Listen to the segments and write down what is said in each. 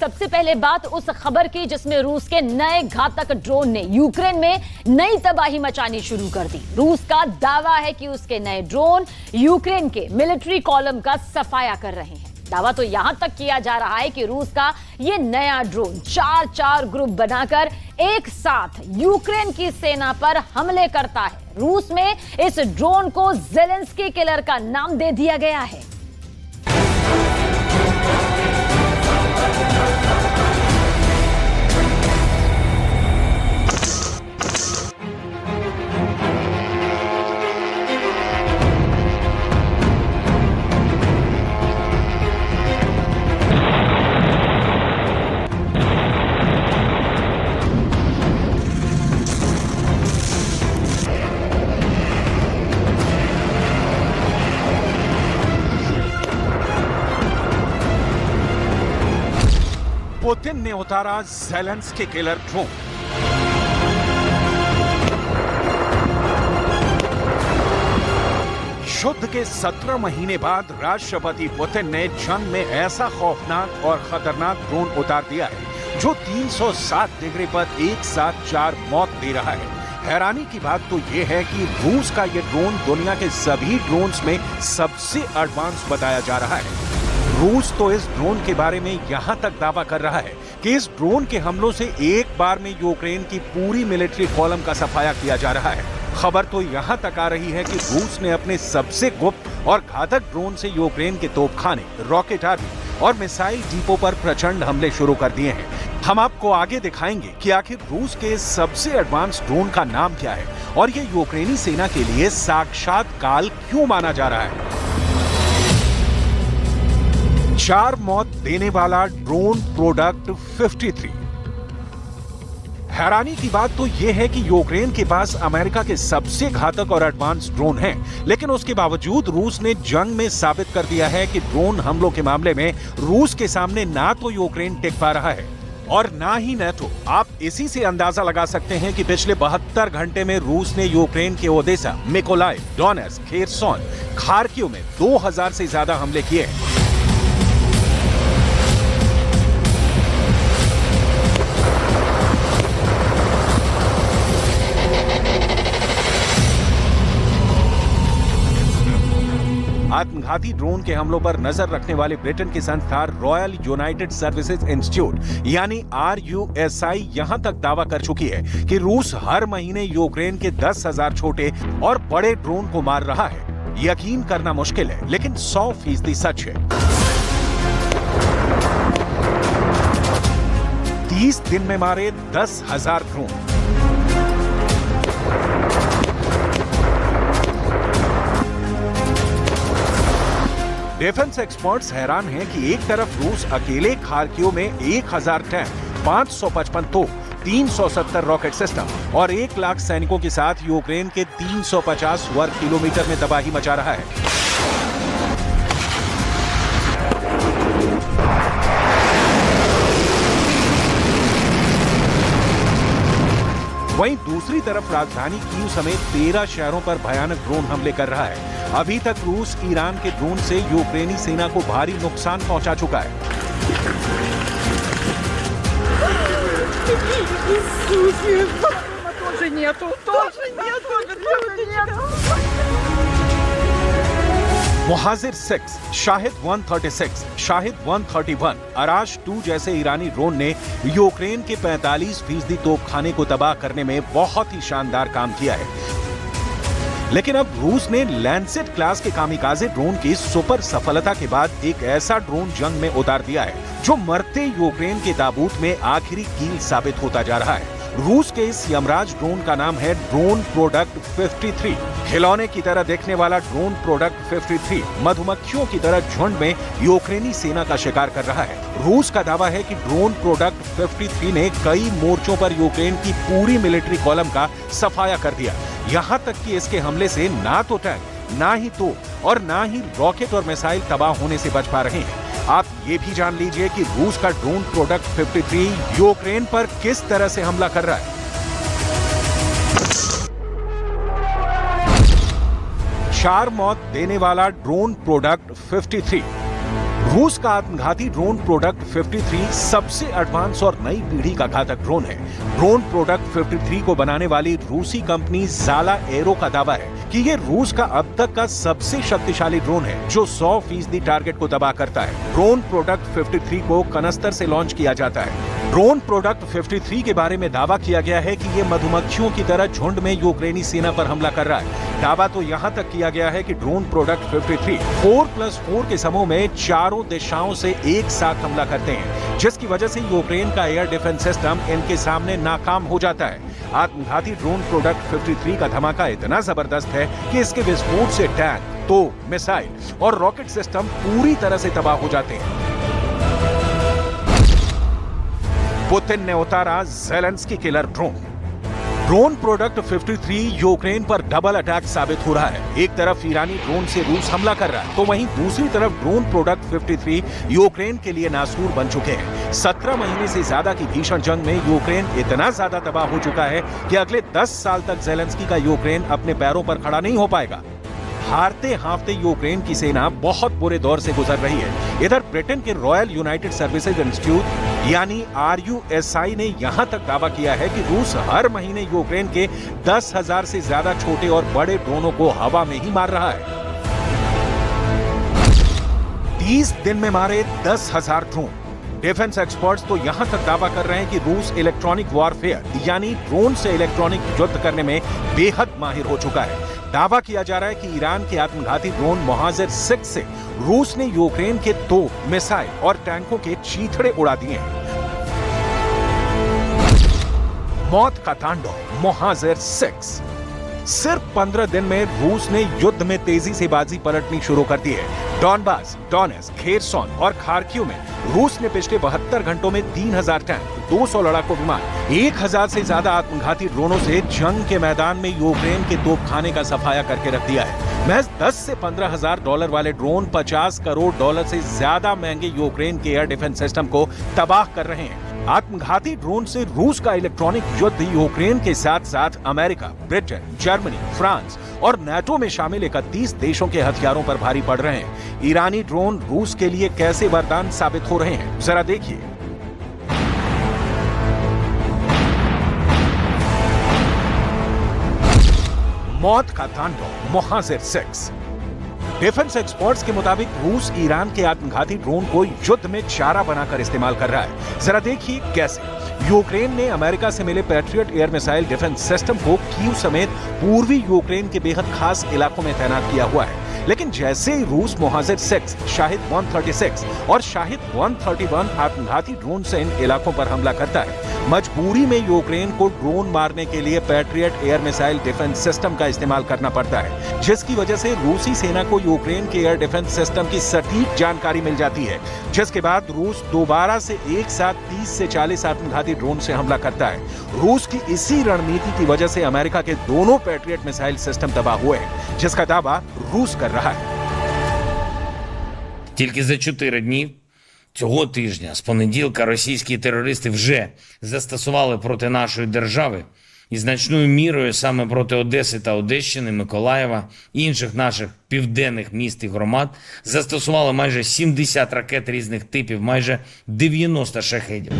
सबसे पहले बात उस खबर की जिसमें रूस के नए घातक ड्रोन ने यूक्रेन में नई तबाही मचानी शुरू कर दी। रूस का दावा है कि उसके नए ड्रोन यूक्रेन के मिलिट्री कॉलम का सफाया कर रहे हैं। दावा तो यहां तक किया जा रहा है कि रूस का यह नया ड्रोन चार ग्रुप बनाकर एक साथ यूक्रेन की सेना पर हमले करता है। रूस में इस ड्रोन को ज़ेलेंस्की किलर का नाम दे दिया गया है। पुतिन ने उतारा ज़ेलेंस्की किलर ड्रोन। युद्ध के 17 महीने बाद राष्ट्रपति पुतिन ने जंग में ऐसा खौफनाक और खतरनाक ड्रोन उतार दिया है जो 307 डिग्री पर एक साथ 4 मौत दे रहा है। हैरानी की बात तो यह है कि रूस का यह ड्रोन दुनिया के सभी ड्रोन्स में सबसे एडवांस बताया जा रहा है। रूस तो इस ड्रोन के बारे में यहां तक दावा कर रहा है कि इस ड्रोन के हमलों से एक बार में यूक्रेन की पूरी मिलिट्री कॉलम का सफाया किया जा रहा है। खबर तो यहां तक आ रही है कि रूस ने अपने सबसे गुप्त और घातक ड्रोन से यूक्रेन के तोपखाने, रॉकेट आर्मी और मिसाइल डिपो पर प्रचंड हमले शुरू कर दिए हैं। हम आपको आगे दिखाएंगे कि आखिर रूस के सबसे एडवांस ड्रोन का नाम क्या है और ये यूक्रेनी सेना के लिए साक्षात काल क्यों माना जा रहा है। 4 मौत देने वाला ड्रोन प्रोडक्ट 53। हैरानी की बात तो यह है कि यूक्रेन के पास अमेरिका के सबसे घातक और एडवांस ड्रोन हैं, लेकिन उसके बावजूद रूस ने जंग में साबित कर दिया है कि ड्रोन हमलों के मामले में रूस के सामने ना तो यूक्रेन टिक पा रहा है और ना ही नेटो। आप इसी से अंदाजा लगा सकते हैं कि पिछले 72 घंटे में रूस ने यूक्रेन के Odesa, Mykolaiv, Donetsk, Kherson, Kharkiv में 2000 से ज्यादा हमले किए हैं। आत्मघाती ड्रोन के हमलों पर नजर रखने वाले ब्रिटेन की संस्था रॉयल यूनाइटेड सर्विसेज इंस्टीट्यूट यानी RUSI यहां तक दावा कर चुकी है कि रूस हर महीने यूक्रेन के 10,000 छोटे और बड़े ड्रोन को मार रहा है। यकीन करना मुश्किल है, लेकिन 100% सच है। 30 दिन में मारे 10,000 ड्रोन। डिफेंस एक्सपर्ट्स हैरान हैं कि एक तरफ रूस अकेले खार्किव में 1000 टैंक, 555 तोप, 370 रॉकेट सिस्टम और 1 लाख सैनिकों के साथ यूक्रेन के 350 वर्ग किलोमीटर में तबाही मचा रहा है। वहीं दूसरी तरफ राजधानी कीव समेत 13 शहरों पर भयानक ड्रोन हमले कर रहा है। अभी तक रूस ईरान के ड्रोन से यूक्रेनी सेना को भारी नुकसान पहुंचा चुका है। मुहाजिर 6, शाहिद 136, शाहिद 131, अराश 2 जैसे ईरानी ड्रोन ने यूक्रेन के 45% तोपखाने को तबाह करने में बहुत ही शानदार काम किया है। लेकिन अब रूस ने लैंसेट क्लास के कामिकाजे ड्रोन की सुपर सफलता के बाद एक ऐसा ड्रोन जंग में उतार दिया है जो मरते यूक्रेन के ताबूत में आखिरी कील साबित होता जा रहा है। रूस के इस यमराज ड्रोन का नाम है ड्रोन प्रोडक्ट 53। खिलौने की तरह देखने वाला ड्रोन प्रोडक्ट 53 मधुमक्खियों की तरह झुंड में यूक्रेनी सेना का शिकार कर रहा है। रूस का दावा है कि ड्रोन प्रोडक्ट 53 ने कई मोर्चों पर यूक्रेन की पूरी मिलिट्री कॉलम का सफाया कर दिया। यहां तक कि इसके हमले से ना तो टैंक, ना ही तोप और ना ही रॉकेट और मिसाइल तबाह होने से बच पा रहे हैं। आप ये भी जान लीजिए कि रूस का ड्रोन प्रोडक्ट 53 यूक्रेन पर किस तरह से हमला कर रहा है। 4 मौत देने वाला ड्रोन प्रोडक्ट 53। रूस का आत्मघाती ड्रोन प्रोडक्ट 53 सबसे एडवांस और नई पीढ़ी का घातक ड्रोन है। ड्रोन प्रोडक्ट 53 को बनाने वाली रूसी कंपनी ज़ाला एरो का दावा है कि ये रूस का अब तक का सबसे शक्तिशाली ड्रोन है जो 100% टारगेट को तबाह करता है। ड्रोन प्रोडक्ट 53 को कनस्तर से लॉन्च किया जाता है। ड्रोन प्रोडक्ट 53 के बारे में दावा किया गया है कि ये मधुमक्खियों की तरह झुंड में यूक्रेनी सेना पर हमला कर रहा है। दावा तो यहाँ तक किया गया है कि ड्रोन प्रोडक्ट 53 4+4 के समूह में चारों दिशाओं से एक साथ हमला करते हैं, जिसकी वजह से यूक्रेन का एयर डिफेंस सिस्टम इनके सामने नाकाम हो जाता है। आत्मघाती ड्रोन प्रोडक्ट 53 का धमाका इतना जबरदस्त है कि इसके विस्फोट से टैंक, तोप, मिसाइल और रॉकेट सिस्टम पूरी तरह से तबाह हो जाते हैं। पुतिन ने उतारा Zelensky killer drone. Drone product 53 Ukraine पर डबल अटैक साबित हो रहा है। एक तरफ ईरानी ड्रोन से रूस हमला कर रहा है, तो वहीं दूसरी तरफ ड्रोन प्रोडक्ट 53 यूक्रेन के लिए नासूर बन चुके हैं। 17 महीने से ज्यादा की भीषण जंग में यूक्रेन इतना ज्यादा तबाह हो चुका है कि अगले 10 साल तक ज़ेलेंस्की का यूक्रेन अपने पैरों पर खड़ा नहीं हो पाएगा। हारते हारते यूक्रेन की सेना बहुत बुरे दौर से गुजर रही है। इधर ब्रिटेन के रॉयल यूनाइटेड सर्विसेज इंस्टीट्यूट यानी RUSI ने यहां तक दावा किया है कि रूस हर महीने यूक्रेन के 10,000 से ज्यादा छोटे और बड़े ड्रोनों को हवा में ही मार रहा है। 30 दिन में मारे 10,000 ड्रोन। डिफेंस एक्सपर्ट्स तो यहां तक दावा कर रहे हैं कि रूस इलेक्ट्रॉनिक वॉरफेयर यानी ड्रोन से इलेक्ट्रॉनिक युद्ध करने में बेहद माहिर हो चुका है। दावा किया जा रहा है कि ईरान के आत्मघाती ड्रोन मोहाजिर 6 से रूस ने यूक्रेन के तोप, मिसाइल और टैंकों के चीथड़े उड़ा दिए हैं। मौत का तांडव मोहाजिर 6। सिर्फ 15 दिन में रूस ने युद्ध में तेजी से बाजी पलटनी शुरू कर दी है। डॉनबास, डोनेट्स्क, खेरसोन और खार्किव में रूस ने पिछले 72 घंटों में 3,000 टैंक, 200 लड़ाकू विमान, 1,000 से ज्यादा आत्मघाती ड्रोनों से जंग के मैदान में यूक्रेन के तोपखाने का सफाया करके रख दिया है। महज 10 से 15,000 डॉलर वाले ड्रोन 50 करोड़ डॉलर से ज्यादा महंगे यूक्रेन के एयर डिफेंस सिस्टम को तबाह कर रहे हैं। आत्मघाती ड्रोन से रूस का इलेक्ट्रॉनिक युद्ध यूक्रेन के साथ साथ अमेरिका, ब्रिटेन, जर्मनी, फ्रांस और नाटो में शामिल 31 देशों के हथियारों पर भारी पड़ रहे हैं। ईरानी ड्रोन रूस के लिए कैसे वरदान साबित हो रहे हैं, जरा देखिए। मौत का तांडव मोहाजिर 6। डिफेंस एक्सपर्ट्स के मुताबिक रूस ईरान के आत्मघाती ड्रोन को युद्ध में चारा बनाकर इस्तेमाल कर रहा है। जरा देखिए कैसे। यूक्रेन ने अमेरिका से मिले patriot air missile defence system को कीव समेत पूर्वी यूक्रेन के बेहद खास इलाकों में तैनात किया हुआ है। लेकिन जैसे ही रूस मोहाजिर 6, शाहिद 136 और शाहिद 131 आत्मघाती ड्रोन से इन इलाकों पर हमला करता है, मजबूरी में यूक्रेन को ड्रोन मारने के लिए patriot air missile defence system का इस्तेमाल करना पड़ता है, जिसकी वजह से रूसी सेना को यूक्रेन के एयर डिफेंस सिस्टम की सटीक जानकारी मिल जाती है, जिसके बाद रूस दोबारा से एक साथ 30 से 40 आत्मघाती ड्रोन से हमला करता है। रूस की इसी रणनीति की वजह से अमेरिका के दोनों पैट्रियट मिसाइल सिस्टम तबाह हुए हैं, जिसका दावा रूस कर रहा है। Тільки за 4 дні цього тижня, з понеділка, російські терористи вже застосували проти нашої держави і значною мірою саме проти Одеси та Одещини, Миколаєва, інших наших південних міст і громад застосували майже 70 ракет різних типів, майже 90 шахедів.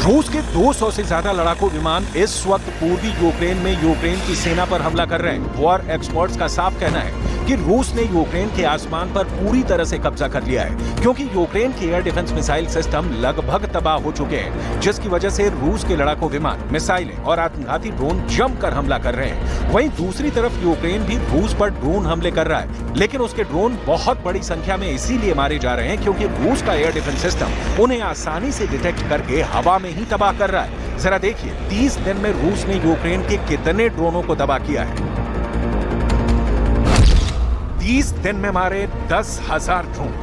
रूस के 200 से ज्यादा लड़ाकू विमान इस वक्त पूर्वी यूक्रेन में यूक्रेन की सेना पर हमला कर रहे हैं। वॉर एक्सपर्ट्स का साफ कहना है कि रूस ने यूक्रेन के आसमान पर पूरी तरह से कब्जा कर लिया है, क्योंकि यूक्रेन के एयर डिफेंस मिसाइल सिस्टम लगभग तबाह हो चुके हैं, जिसकी वजह से रूस के लड़ाकू विमान, मिसाइलें और आत्मघाती ड्रोन जमकर हमला कर रहे हैं। वहीं दूसरी तरफ यूक्रेन भी रूस पर ड्रोन हमले कर रहा है, लेकिन उसके ड्रोन बहुत बड़ी संख्या में इसीलिए मारे जा रहे हैं क्योंकि रूस का एयर डिफेंस सिस्टम उन्हें आसानी से डिटेक्ट करके हवा में ही तबाह कर रहा है। जरा देखिए 30 दिन में रूस ने यूक्रेन के कितने ड्रोनों को तबाह किया है। 30 दिन में मारे 10,000 ड्रोन।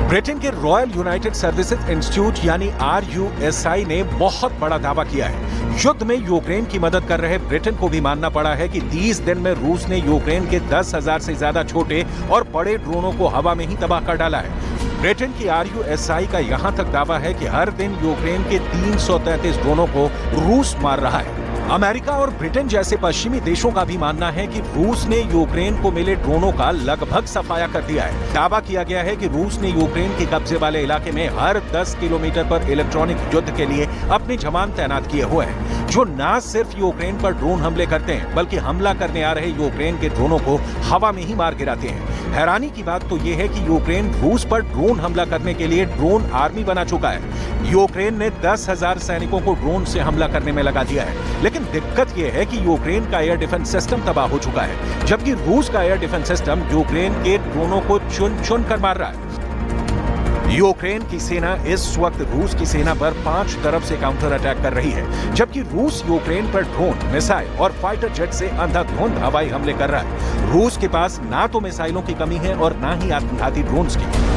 ब्रिटेन के रॉयल यूनाइटेड सर्विसेज इंस्टीट्यूट यानी RUSI ने बहुत बड़ा दावा किया है। युद्ध में यूक्रेन की मदद कर रहे ब्रिटेन को भी मानना पड़ा है कि 30 दिन में रूस ने यूक्रेन के 10,000 से ज्यादा छोटे और बड़े ड्रोनों को हवा में ही तबाह कर डाला है। ब्रिटेन की RUSI का यहां तक दावा है कि हर दिन यूक्रेन के 333 ड्रोनों को रूस मार रहा है। अमेरिका और ब्रिटेन जैसे पश्चिमी देशों का भी मानना है कि रूस ने यूक्रेन को मिले ड्रोनों का लगभग सफाया कर दिया है। दावा किया गया है कि रूस ने यूक्रेन के कब्जे वाले इलाके में हर 10 किलोमीटर पर इलेक्ट्रॉनिक युद्ध के लिए अपने जवान तैनात किए हुए हैं, जो न सिर्फ यूक्रेन पर ड्रोन हमले करते हैं बल्कि हमला करने आ रहे यूक्रेन के ड्रोनों को हवा में ही मार गिराते हैं। हैरानी की बात तो यह है कि यूक्रेन रूस पर ड्रोन हमला करने के लिए ड्रोन आर्मी बना चुका है। यूक्रेन ने 10,000 सैनिकों को ड्रोन से हमला करने में लगा दिया है, लेकिन दिक्कत यह है कि यूक्रेन का एयर डिफेंस सिस्टम तबाह हो चुका है, जबकि रूस का एयर डिफेंस सिस्टम यूक्रेन के ड्रोनों को चुन चुन कर मार रहा है। यूक्रेन की सेना इस वक्त रूस की सेना पर 5 तरफ से काउंटर अटैक कर रही है, जबकि रूस यूक्रेन पर ड्रोन, मिसाइल और फाइटर जेट से अंधाधुंध हवाई हमले कर रहा है। रूस के पास ना तो मिसाइलों की कमी है और ना ही आत्मघाती ड्रोन्स की।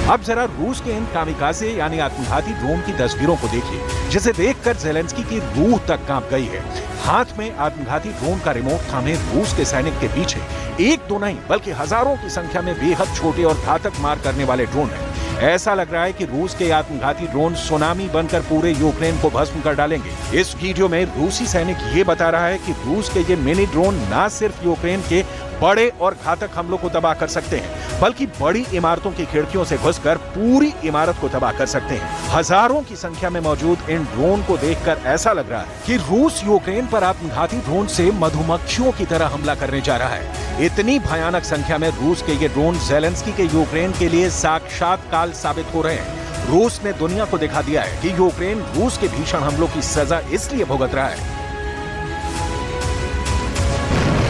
अब जरा रूस के इन कामिकाज़े यानी आत्मघाती ड्रोन की तस्वीरों को देखिए, जिसे देखकर ज़ेलेंस्की की रूह तक कांप गई है। हाथ में आत्मघाती ड्रोन का रिमोट थामे रूस के सैनिक के पीछे एक दो नहीं बल्कि हजारों की संख्या में बेहद छोटे और घातक मार करने वाले ड्रोन हैं। ऐसा लग रहा है कि रूस के आत्मघाती ड्रोन सुनामी बनकर पूरे यूक्रेन को भस्म कर डालेंगे। इस वीडियो में रूसी सैनिक ये बता रहा है कि रूस के ये मिनी ड्रोन न सिर्फ यूक्रेन के बड़े और घातक हमलों को तबाह कर सकते हैं, बल्कि बड़ी इमारतों की खिड़कियों से घुसकर पूरी इमारत को तबाह कर सकते हैं। हजारों की संख्या में मौजूद इन ड्रोन को देखकर ऐसा लग रहा है कि रूस यूक्रेन पर आत्मघाती ड्रोन से मधुमक्खियों की तरह हमला करने जा रहा है। इतनी भयानक संख्या में रूस के ये ड्रोन ज़ेलेंस्की के यूक्रेन के लिए साक्षात काल साबित हो रहे हैं। रूस ने दुनिया को दिखा दिया है कि यूक्रेन रूस के भीषण हमलों की सजा इसलिए भुगत रहा है।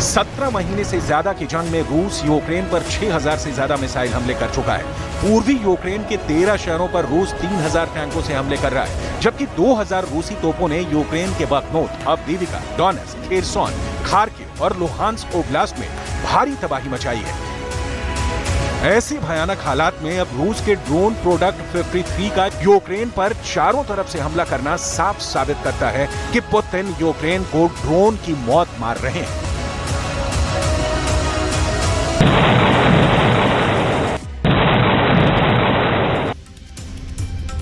17 महीने से ज्यादा की जंग में रूस यूक्रेन पर 6,000 से ज्यादा मिसाइल हमले कर चुका है। पूर्वी यूक्रेन के 13 शहरों पर रूस 3,000 टैंकों से हमले कर रहा है, जबकि 2,000 रूसी तोपों ने यूक्रेन के बख्मूत, अवदीविका, डोनेट्स्क, खेरसोन, खार्किव और लुहांस्क ओब्लास्ट में भारी तबाही मचाई है। ऐसे भयानक हालात में अब रूस के ड्रोन प्रोडक्ट 53 का यूक्रेन पर चारों तरफ से हमला करना साफ साबित करता है कि पुतिन यूक्रेन को ड्रोन की मौत मार रहे हैं।